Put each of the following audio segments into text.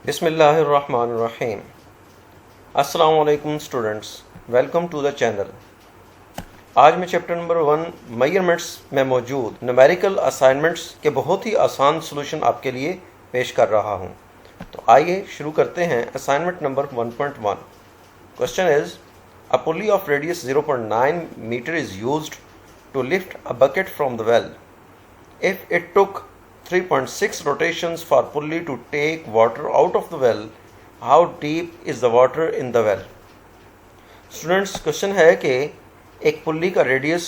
बिस्मिल्लाहिर्रहमानिर्रहीम। अस्सलाम वालेकुम students, welcome to the channel. आज मैं चैप्टर नंबर 1 मेजरमेंट्स में मौजूद न्यूमेरिकल असाइनमेंट्स के बहुत ही आसान सॉल्यूशन आपके लिए पेश कर रहा हूं। तो आइए शुरू करते हैं। Assignment number 1.1। Question is a pulley of radius 0.9 metre is used to lift a bucket from the well. If it took 3.6 rotations for pulley to take water out of the well, how deep is the water in the well? Students, question है कि एक pulley का radius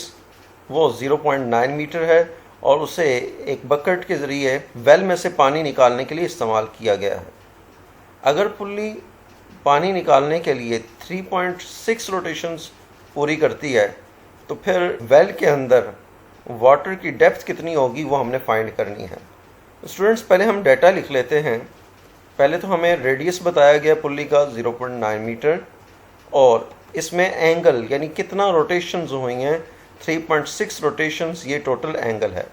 वो 0.9 metre है और उसे एक bucket के ज़रिए वेल में से पानी निकालने के लिए इस्तेमाल किया गया है। अगर पुल्ली पानी निकालने के लिए 3.6 रोटेशंस पूरी करती है तो फिर वेल के अंदर वाटर की डेप्थ कितनी होगी वो हमने फाइंड करनी है। स्टूडेंट्स, पहले हम डाटा लिख लेते हैं। पहले तो हमें रेडियस बताया गया पुल्ली का 0.9 मीटर और इसमें एंगल यानी कितना रोटेशंस हुई हैं 3.6 रोटेशंस, ये टोटल एंगल है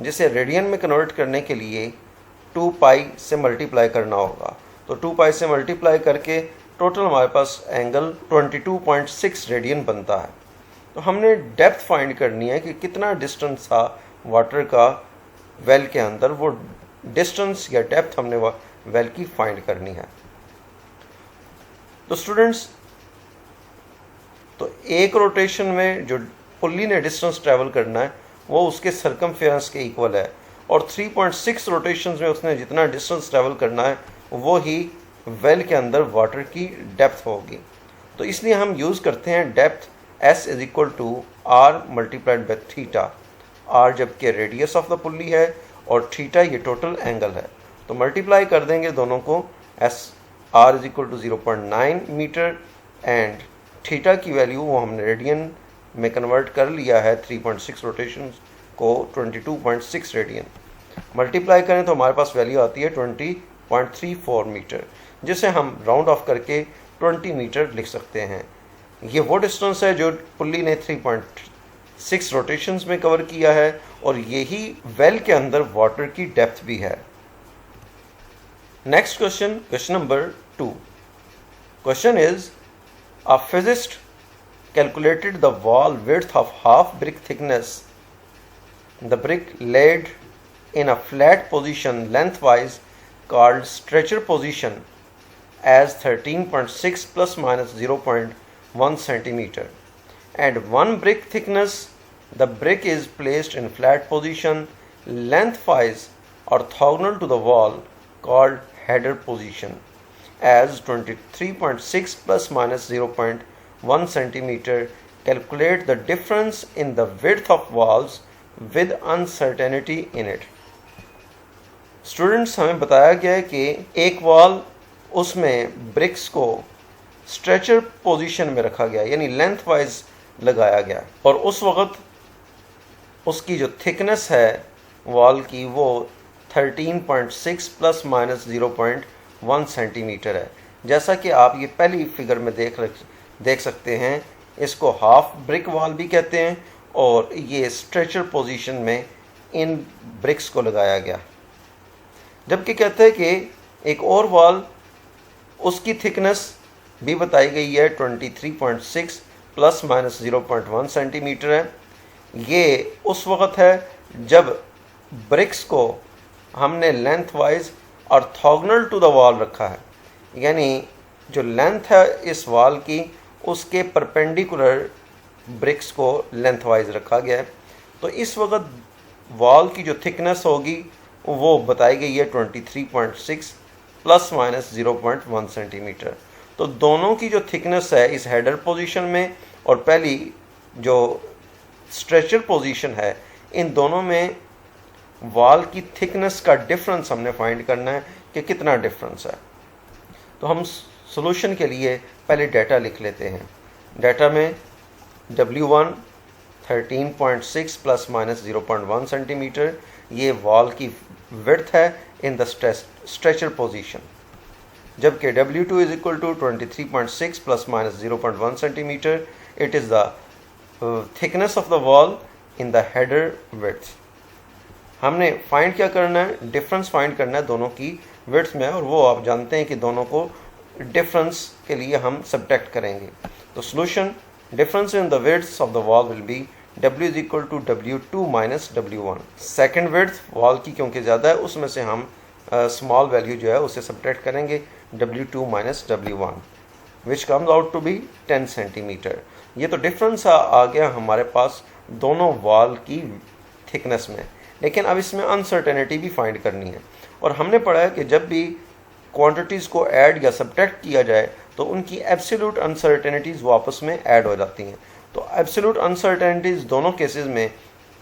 जिसे रेडियन में कन्वर्ट करने के लिए 2 पाई से मल्टीप्लाई करना होगा। तो 2 पाई से मल्टीप्लाई करके टोटल हमारे पास एंगल 22.6 रेडियन बनता है। तो हमने डेप्थ फाइंड करनी है कि कितना डिस्टेंस था वाटर का वेल के अंदर, वो डिस्टेंस या डेप्थ हमने वेल की फाइंड करनी है। तो स्टूडेंट्स, तो एक रोटेशन में जो पुल्ली ने डिस्टेंस ट्रेवल करना है वो उसके सरकमफेरेंस के इक्वल है और 3.6 रोटेशंस में उसने जितना डिस्टेंस ट्रेवल करना है वो ही वेल के अंदर वाटर की डेप्थ होगी। तो इसलिए हम यूज़ करते हैं depth S is equal to R multiplied by theta. R जबकि रेडियस ऑफ द पुल्ली है और थीटा ये टोटल एंगल है। तो मल्टीप्लाई कर देंगे दोनों को। R is equal to 0.9 metre and theta की वैल्यू वो हमने रेडियन में कन्वर्ट कर लिया है 3.6 रोटेशन को 22.6 रेडियन। मल्टीप्लाई करें तो हमारे पास वैल्यू आती है 20.34 मीटर, जिसे हम राउंड ऑफ करके 20 मीटर लिख सकते हैं। ये वो डिस्टेंस है जो पुल्ली ने 3.6 रोटेशंस में कवर किया है और यही वेल के अंदर वाटर की डेप्थ भी है। Next question, question number 2। Question is a physicist calculated the wall width of half brick thickness. The brick laid in a flat position lengthwise called stretcher position as 13.6 plus minus 0.1 centimeter and 1 brick thickness. The brick is placed in flat position lengthwise orthogonal to the wall called header position as 23.6 plus minus 0.1 centimeter. Calculate the difference in the width of walls with uncertainty in it. Students, हमें बताया गया है कि एक wall उसमें BRICS को stretcher position में रखा गया यानी लेंथ वाइज लगाया गया और उस वक्त उसकी जो थिकनेस है वॉल की वो 13.6 प्लस माइनस 0.1 सेंटीमीटर है। जैसा कि आप ये पहली फिगर में देख सकते हैं, इसको हाफ ब्रिक वॉल भी कहते हैं और ये स्ट्रेचर पोजीशन में इन ब्रिक्स को लगाया गया। जबकि कहते हैं कि एक और वॉल उसकी थिकनेस भी बताई गई है 23.6 प्लस माइनस 0.1 सेंटीमीटर है। ये उस वक्त है जब ब्रिक्स को हमने lengthwise orthogonal to the wall रखा है, यानी जो लेंथ है इस वॉल की उसके परपेंडिकुलर ब्रिक्स को लेंथ वाइज रखा गया है। तो इस वक्त वॉल की जो थिकनेस होगी वो बताई गई है 23.6 प्लस माइनस 0.1 सेंटीमीटर। तो दोनों की जो थिकनेस है इस हेडर पोजीशन में और पहली जो स्ट्रेचर पोजीशन है, इन दोनों में वॉल की थिकनेस का डिफरेंस हमने फाइंड करना है कि कितना डिफरेंस है। तो हम सॉल्यूशन के लिए पहले डाटा लिख लेते हैं। डाटा में W1 13.6 प्लस माइनस 0.1 सेंटीमीटर, ये वॉल की विड्थ है इन द स्ट्रेचर पोजीशन, जबकि W2 is equal to 23.6 plus minus 0.1 centimetre, it is the thickness of the wall in the header width. हमने फाइंड क्या करना है, डिफरेंस फाइंड करना है दोनों की विड्थ में है, और वो आप जानते हैं कि दोनों को डिफरेंस के लिए हम सब्ट्रैक्ट करेंगे। तो solution difference in the width of the wall will be W is equal to W2 minus W1। Second width wall की क्योंकि ज़्यादा है, उसमें से हम स्मॉल वैल्यू जो है उसे सब्ट्रैक्ट करेंगे W2 minus W1 which comes out to be 10 centimetre. ये तो डिफरेंस आ गया हमारे पास दोनों वॉल की थिकनेस में। लेकिन अब इसमें अनसर्टेनिटी भी फाइंड करनी है, और हमने पढ़ा है कि जब भी क्वांटिटीज़ को ऐड या सब्ट्रैक्ट किया जाए तो उनकी एब्सोल्यूट अनसर्टेनिटीज़ वापस में ऐड हो जाती हैं। तो एब्सोल्यूट अनसर्टेनिटीज़ दोनों केसेस में,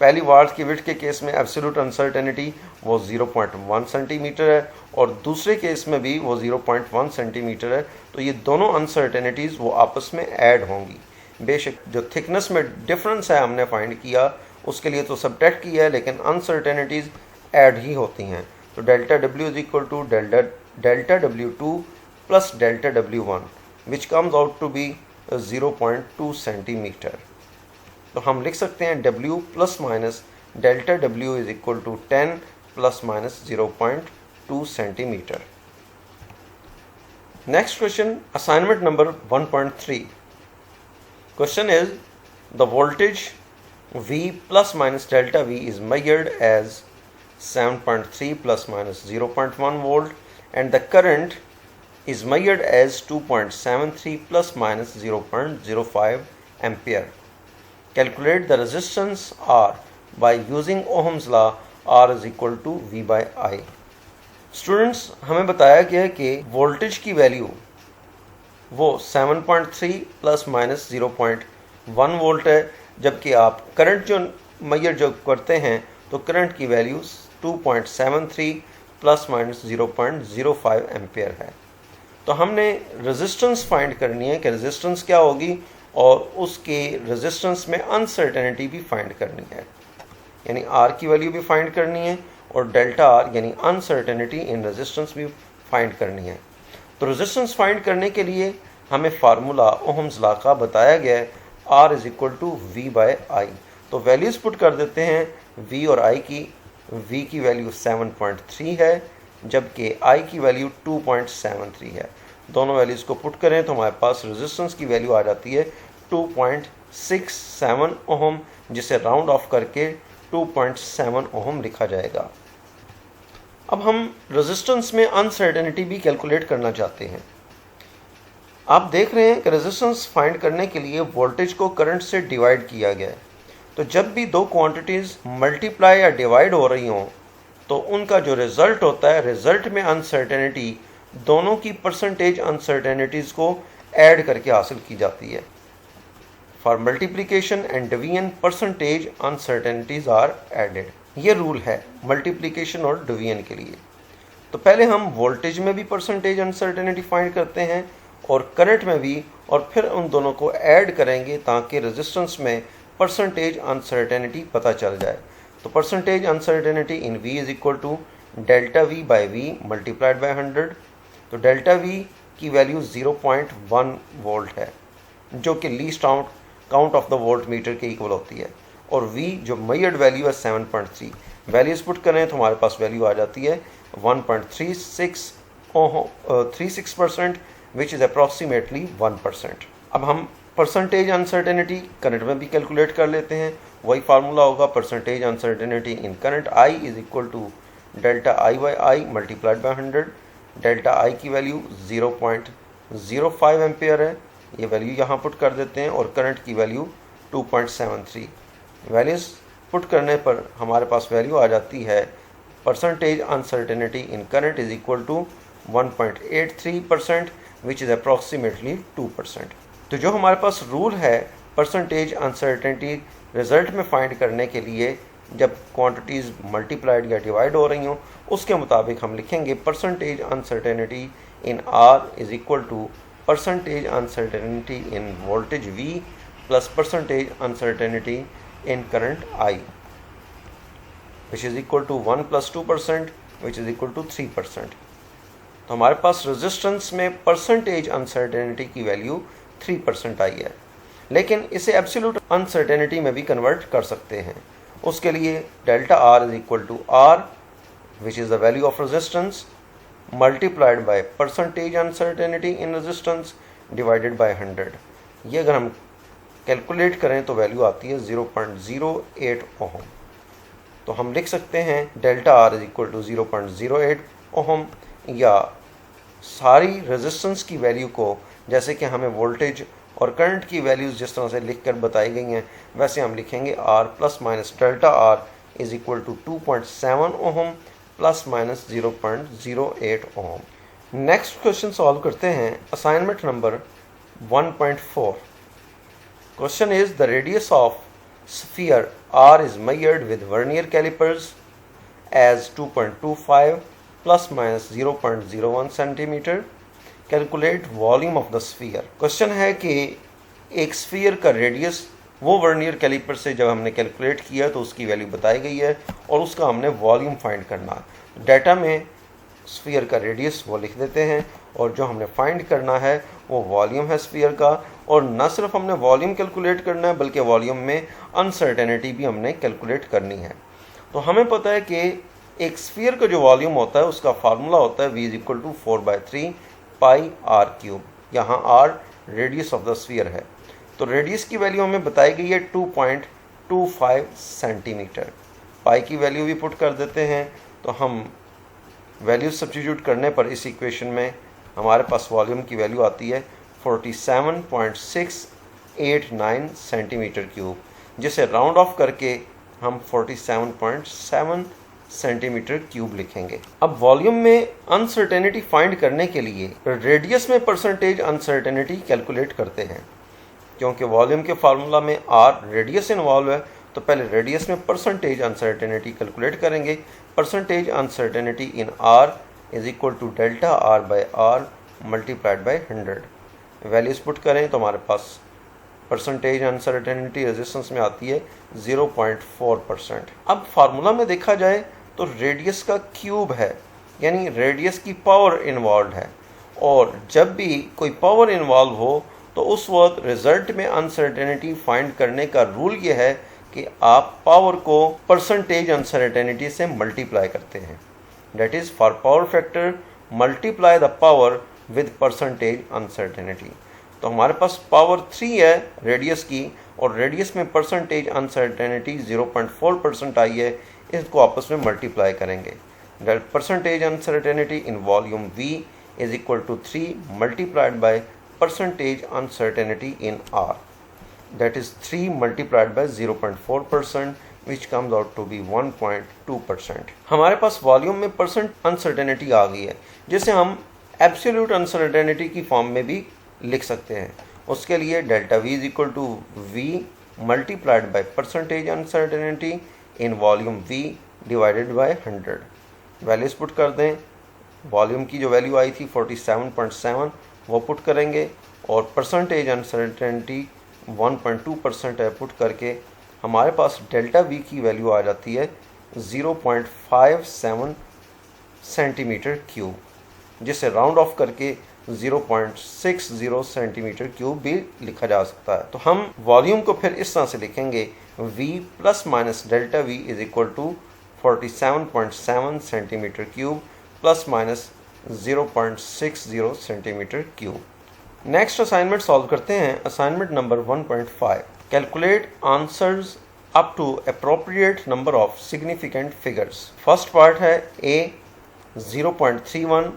पहली वॉल की विड्थ के केस में एब्सोल्यूट अनसर्टेनिटी वो 0.1 सेंटीमीटर है, और दूसरे केस में भी वो 0.1 सेंटीमीटर है। तो ये दोनों अनसर्टेनिटीज़ वो आपस में ऐड होंगी। बेशक जो थिकनेस में डिफरेंस है हमने फाइंड किया, उसके लिए तो सब्ट्रैक्ट किया है, लेकिन अनसर्टेनिटीज़ ऐड ही होती हैं। तो delta W is equal to delta W2 plus delta W1 which comes out to be 0.2 centimetre. तो हम लिख सकते हैं W plus minus delta W is equal to 10 plus minus 0.2 centimetre. Next question, assignment number 1.3। Question is the voltage V plus minus delta V is measured as 7.3 plus minus 0.1 volt, and the current is measured as 2.73 plus minus 0.05 ampere. Calculate the resistance R by using Ohm's law. R is equal to V by I. Students, हमें बताया गया है कि voltage की value वो 7.3 plus minus 0.1 volt है, जबकि आप करंट जो मेजर जो करते हैं तो करंट की वैल्यू 2.73 प्लस माइनस 0.05 एम्पियर है। तो हमने रेजिस्टेंस फाइंड करनी है कि रेजिस्टेंस क्या होगी, और उसके रेजिस्टेंस में अनसर्टेनिटी भी फाइंड करनी है, यानी आर की वैल्यू भी फाइंड करनी है, और डेल्टा आर यानी अनसर्टेनिटी इन रेजिस्टेंस भी फाइंड करनी है। तो रेजिस्टेंस फाइंड करने के लिए हमें फार्मूला ओहम्स लॉ का बताया गया है, R is equal to V by I। तो वैल्यूज पुट कर देते हैं V और I की। V की वैल्यू 7.3 है, जबकि I की वैल्यू 2.73 है। दोनों वैल्यूज को पुट करें तो हमारे पास रेजिस्टेंस की वैल्यू आ जाती है 2.67 ओहम, जिसे राउंड ऑफ करके 2.7 ओहम लिखा जाएगा। अब हम रेजिस्टेंस में अनसर्टेनिटी भी कैलकुलेट करना चाहते हैं। आप देख रहे हैं कि रेजिस्टेंस फाइंड करने के लिए वोल्टेज को करंट से डिवाइड किया गया है। तो जब भी दो क्वांटिटीज़ मल्टीप्लाई या डिवाइड हो रही हों तो उनका जो रिज़ल्ट होता है, रिज़ल्ट में अनसर्टेनिटी दोनों की परसेंटेज अनसर्टेनिटीज़ को ऐड करके हासिल की जाती है। For multiplication and division percentage uncertainties are added. ये रूल है मल्टीप्लिकेशन और डिवीजन के लिए। तो पहले हम वोल्टेज में भी परसेंटेज अनसर्टेनिटी फाइंड करते हैं और करंट में भी, और फिर उन दोनों को ऐड करेंगे ताकि रेजिस्टेंस में परसेंटेज अनसर्टेनिटी पता चल जाए। तो percentage uncertainty in V is equal to delta V by V multiplied by 100। तो डेल्टा V की वैल्यू 0.1 वोल्ट है, जो कि least count of the voltmeter के इक्वल होती है, और V जो मेजर्ड वैल्यू है 7.3। वैल्यूज पुट करें तो हमारे पास वैल्यू आ जाती है 1.36% विच इज़ अप्रॉक्सीमेटली 1%। अब हम परसेंटेज अनसर्टेनिटी करंट में भी कैलकुलेट कर लेते हैं। वही फार्मूला होगा, percentage uncertainty in current I is equal to delta I by I multiplied by 100। Delta I की वैल्यू 0.05 एम्पियर है, ये वैल्यू यहाँ पुट कर देते हैं, और करंट की वैल्यू 2.73। वैल्यूज पुट करने पर हमारे पास वैल्यू आ जाती है percentage uncertainty in current is equal to 1.83% which is approximately 2%। तो जो हमारे पास रूल है परसेंटेज अनसर्टेनिटी रिजल्ट में फाइंड करने के लिए, जब क्वांटिटीज़ मल्टीप्लाइड या डिवाइड हो रही हों, उसके मुताबिक हम लिखेंगे percentage uncertainty in R is equal to percentage uncertainty in voltage V plus percentage uncertainty in current I which is equal to 1 + 2% which is equal to 3%। तो हमारे पास रेजिस्टेंस में परसेंटेज अनसर्टेनिटी की वैल्यू 3% आई है, लेकिन इसे एब्सोल्यूट अनसर्टेनिटी में भी कन्वर्ट कर सकते हैं। उसके लिए delta R is equal to R which is the value of resistance multiplied by percentage uncertainty in resistance divided by 100। ये अगर हम कैलकुलेट करें तो वैल्यू आती है 0.08 ओहम। तो हम लिख सकते हैं delta R is equal to 0.08 ohm, या सारी रेजिस्टेंस की वैल्यू को, जैसे कि हमें वोल्टेज और करंट की वैल्यूज़ जिस तरह से लिख कर बताई गई हैं वैसे हम लिखेंगे R plus minus delta R is equal to 2.7 ohm plus minus 0.08 ohm. Next question solve करते हैं assignment number 1.4। Question is the radius of sphere R is measured with vernier calipers as 2.25 plus minus 0.01 centimeter. Calculate volume of the sphere. Question है कि एक sphere का radius वो vernier caliper से जब हमने कैलकुलेट किया तो उसकी वैल्यू बताई गई है और उसका हमने वॉल्यूम फाइंड करना है। डाटा में स्फीयर का रेडियस वो लिख देते हैं और जो हमने फाइंड करना है वो वॉल्यूम है स्फीयर का। और न सिर्फ हमने वॉल्यूम कैलकुलेट करना है बल्कि वॉल्यूम में अनसर्टेनिटी भी हमने कैलकुलेट करनी है। तो हमें पता है कि एक स्फीयर का जो वॉल्यूम होता है उसका फार्मूला होता है v is equal to 4/3 pi R cube. यहाँ r radius of the sphere है। तो रेडियस की वैल्यू हमें बताई गई है 2.25 सेंटीमीटर। पाई की वैल्यू भी पुट कर देते हैं तो हम वैल्यू सब्स्टिट्यूट करने पर इस इक्वेशन में हमारे पास वॉल्यूम की वैल्यू आती है 47.689 सेंटीमीटर क्यूब, जिसे राउंड ऑफ करके हम 47.7 सेंटीमीटर क्यूब लिखेंगे। अब वॉल्यूम में अनसर्टेनिटी फाइंड करने के लिए रेडियस में परसेंटेज अनसर्टेनिटी कैलकुलेट करते हैं। क्योंकि वॉल्यूम के फार्मूला में आर रेडियस इन्वॉल्व है तो पहले रेडियस में परसेंटेज अनसर्टेनिटी कैलकुलेट करेंगे। Percentage uncertainty in R is equal to delta R by R multiplied by 100। Values put करें तो हमारे पास परसेंटेज अनसर्टेनिटी रेजिस्टेंस में आती है 0.4%। अब फार्मूला में देखा जाए तो रेडियस का क्यूब है, यानी रेडियस की पावर इन्वॉल्व है, और जब भी कोई पावर इन्वॉल्व हो तो उस वक्त रिजल्ट में अनसर्टेनिटी फाइंड करने का रूल ये है कि आप पावर को परसेंटेज अनसर्टेनिटी से मल्टीप्लाई करते हैं। That is for power factor multiply the power with percentage uncertainty. तो हमारे पास पावर 3 है रेडियस की और रेडियस में परसेंटेज अनसर्टेनिटी 0.4% आई है, इसको आपस में मल्टीप्लाई करेंगे। That percentage uncertainty in volume V is equal to 3 multiplied by percentage uncertainty in R, that is 3 multiplied by 0.4% which comes out to be 1.2%। हमारे पास वॉल्यूम में परसेंट अनसर्टेनिटी आ गई है जिसे हम एब्सोल्यूट अनसर्टेनिटी की फॉर्म में भी लिख सकते हैं। उसके लिए delta v is equal to v multiplied by percentage uncertainty in volume v divided by 100। Values put कर दें। वॉल्यूम की जो वैल्यू आई थी 47.7 वो पुट करेंगे और परसेंटेज अनसर्टेनिटी 1.2% है पुट करके हमारे पास डेल्टा v की वैल्यू आ जाती है 0.57 सेंटीमीटर क्यूब, जिसे राउंड ऑफ करके 0.60 सेंटीमीटर क्यूब भी लिखा जा सकता है। तो हम वॉल्यूम को फिर इस तरह से लिखेंगे v plus minus delta v is equal to 47.7 centimetre cube plus minus 0.60 centimetre cube. Next assignment solve करते हैं। Assignment number 1.5। Calculate answers up to appropriate number of significant figures. First part है a 0.31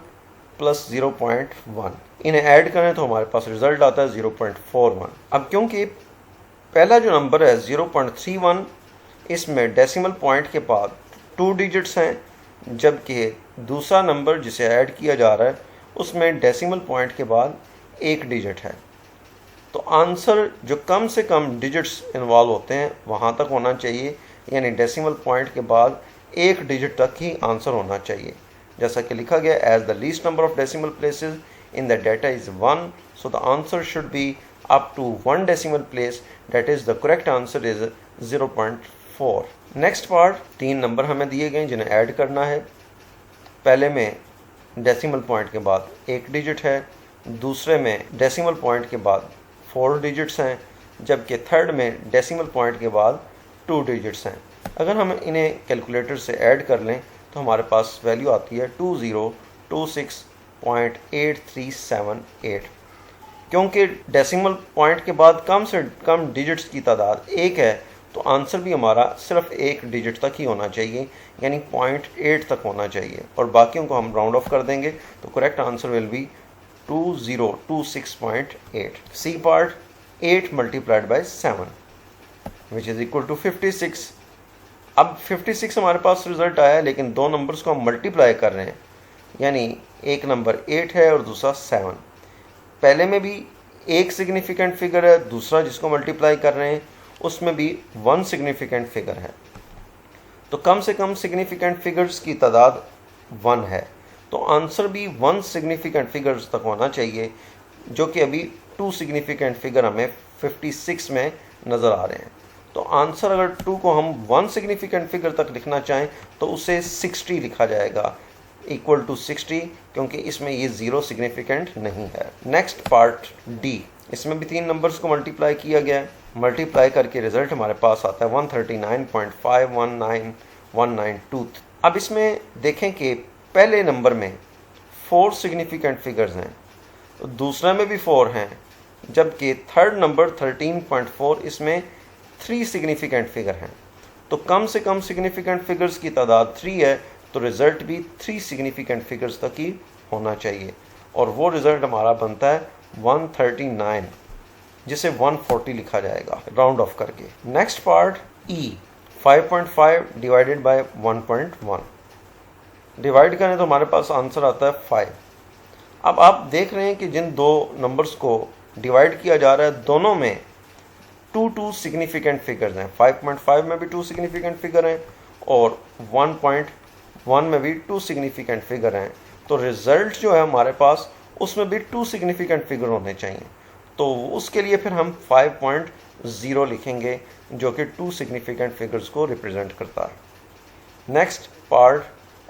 plus 0.1। इन्हें add करें तो हमारे पास result आता है 0.41। अब क्योंकि पहला जो नंबर है 0.31 इसमें डेसिमल पॉइंट के बाद 2 डिजिट्स हैं, जबकि दूसरा नंबर जिसे ऐड किया जा रहा है उसमें डेसिमल पॉइंट के बाद 1 डिजिट है। तो आंसर जो कम से कम डिजिट्स इन्वॉल्व होते हैं वहाँ तक होना चाहिए, यानी डेसिमल पॉइंट के बाद 1 डिजिट तक ही आंसर होना चाहिए। जैसा कि लिखा गया as the least number of decimal places in the data is 1, so the answer should be up to 1 decimal place, that is the correct answer is 0.4। Next part 3 number हमें दिए गए जिन्हें ऐड करना है। पहले में डेसिमल पॉइंट के बाद 1 डिजिट है, दूसरे में डेसिमल पॉइंट के बाद 4 डिजिट्स हैं, जबकि थर्ड में डेसिमल पॉइंट के बाद 2 डिजिट्स हैं। अगर हम इन्हें कैलकुलेटर से ऐड कर लें तो हमारे पास वैल्यू आती है 0.26.8378। क्योंकि डेसिमल पॉइंट के बाद कम से कम डिजिट्स की तादाद 1 है, तो आंसर भी हमारा सिर्फ 1 डिजिट तक ही होना चाहिए, यानी 0.8 तक होना चाहिए, और बाकियों को हम राउंड ऑफ कर देंगे। तो correct answer will be 2026.8। C part 8 multiplied by 7 which is equal to 56। अब 56 हमारे पास रिजल्ट आया है, लेकिन दो नंबर्स को हम मल्टीप्लाई कर रहे हैं, यानी एक नंबर 8 है और दूसरा 7। पहले में भी एक सिग्निफिकेंट फिगर है, दूसरा जिसको मल्टीप्लाई कर रहे हैं उसमें भी 1 सिग्निफिकेंट फिगर है। तो कम से कम सिग्निफिकेंट फिगर्स की तादाद 1 है, तो आंसर भी 1 सिग्निफिकेंट फिगर्स तक होना चाहिए, जो कि अभी 2 सिग्निफिकेंट फिगर हमें 56 में नज़र आ रहे हैं। तो आंसर अगर 2 को हम 1 सिग्निफिकेंट फिगर तक लिखना चाहें तो उसे 60 लिखा जाएगा, इक्वल टू 60, क्योंकि इसमें ये 0 सिग्निफिकेंट नहीं है। नेक्स्ट पार्ट डी, इसमें भी 3 नंबर्स को मल्टीप्लाई किया गया है। मल्टीप्लाई करके रिजल्ट हमारे पास आता है 139.519192। अब इसमें देखें कि पहले नंबर में 4 सिग्निफिकेंट फिगर्स हैं, तो दूसरे में भी 4 हैं, जबकि थर्ड नंबर 13.4 इसमें 3 सिग्निफिकेंट फिगर हैं। तो कम से कम सिग्निफिकेंट फिगर्स की तादाद 3 है, तो रिज़ल्ट भी 3 सिग्निफिकेंट फिगर्स तक ही होना चाहिए, और वो रिज़ल्ट हमारा बनता है 139, जिसे 140 लिखा जाएगा राउंड ऑफ करके। Next part E, 5.5 divided by 1.1। Divide करें तो हमारे पास आंसर आता है 5। अब आप देख रहे हैं कि जिन दो नंबर्स को डिवाइड किया जा रहा है दोनों में 2 सिग्निफिकेंट फिगर्स हैं। 5.5 में भी 2 सिग्निफिकेंट फिगर हैं और 1.1 में भी 2 सिग्निफिकेंट फिगर हैं। तो रिजल्ट जो है हमारे पास उसमें भी 2 सिग्निफिकेंट फिगर होने चाहिए, तो उसके लिए फिर हम 5.0 लिखेंगे, जो कि 2 सिग्निफिकेंट फिगर्स को रिप्रेजेंट करता है। नेक्स्ट पार्ट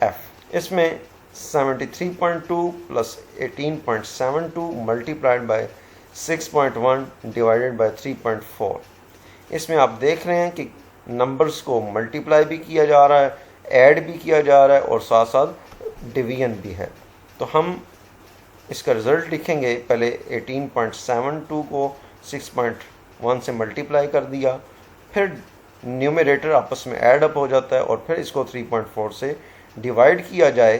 एफ, इसमें 73.2 plus 18.72 multiplied by 6.1 divided by 3.4। इसमें आप देख रहे हैं कि नंबर्स को मल्टीप्लाई भी किया जा रहा है, ऐड भी किया जा रहा है और साथ साथ डिवीजन भी है। तो हम इसका रिज़ल्ट लिखेंगे, पहले 18.72 को 6.1 से मल्टीप्लाई कर दिया, फिर न्यूमरेटर आपस में ऐड अप हो जाता है और फिर इसको 3.4 से डिवाइड किया जाए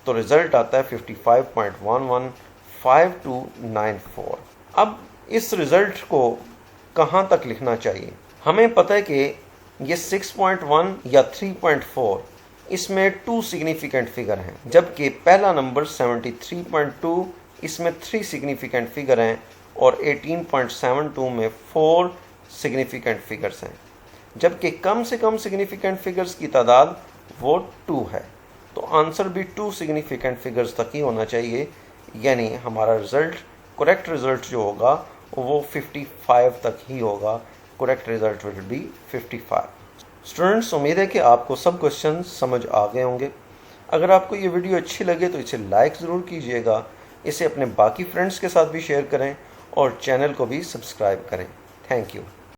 तो रिज़ल्ट आता है 55.115294। अब इस रिज़ल्ट को कहाँ तक लिखना चाहिए? हमें पता है कि ये 6.1 या 3.4 इसमें 2 सिग्निफिकेंट फिगर हैं, जबकि पहला नंबर 73.2 इसमें 3 सिग्निफिकेंट फिगर हैं और 18.72 में 4 सिग्निफिकेंट फिगर्स हैं, जबकि कम से कम सिग्निफिकेंट फिगर्स की तादाद वो 2 है। तो आंसर भी 2 सिग्निफिकेंट फिगर्स तक ही होना चाहिए, यानी हमारा रिज़ल्ट, करेक्ट रिज़ल्ट जो होगा वो 55 तक ही होगा। Correct result will be 55। Students, उम्मीद है कि आपको सब क्वेश्चन समझ आ गए होंगे। अगर आपको ये वीडियो अच्छी लगे तो इसे लाइक ज़रूर कीजिएगा, इसे अपने बाकी फ्रेंड्स के साथ भी शेयर करें और चैनल को भी सब्सक्राइब करें। Thank you.